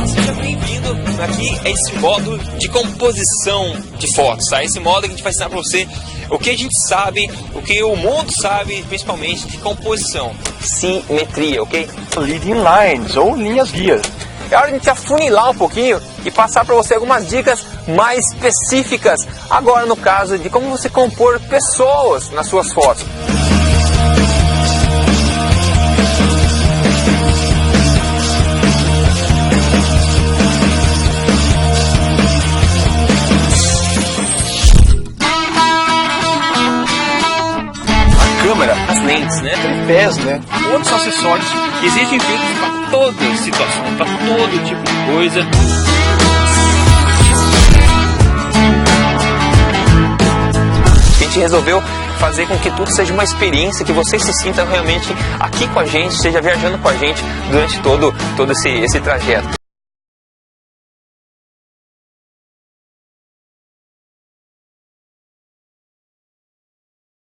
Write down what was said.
Seja bem-vindo aqui a esse modo de composição de fotos, tá? Esse modo que a gente vai ensinar para você o que a gente sabe, o que o mundo sabe, principalmente de composição, simetria, ok? Leading lines ou linhas guias. É hora de a gente afunilar um pouquinho e passar para você algumas dicas mais específicas, agora no caso de como você compor pessoas nas suas fotos. Câmera, As lentes, né? tripés, né? Outros acessórios. Existem filtros para toda situação, para todo tipo de coisa. A gente resolveu fazer com que tudo seja uma experiência, que você se sinta realmente aqui com a gente, esteja viajando com a gente durante todo esse trajeto.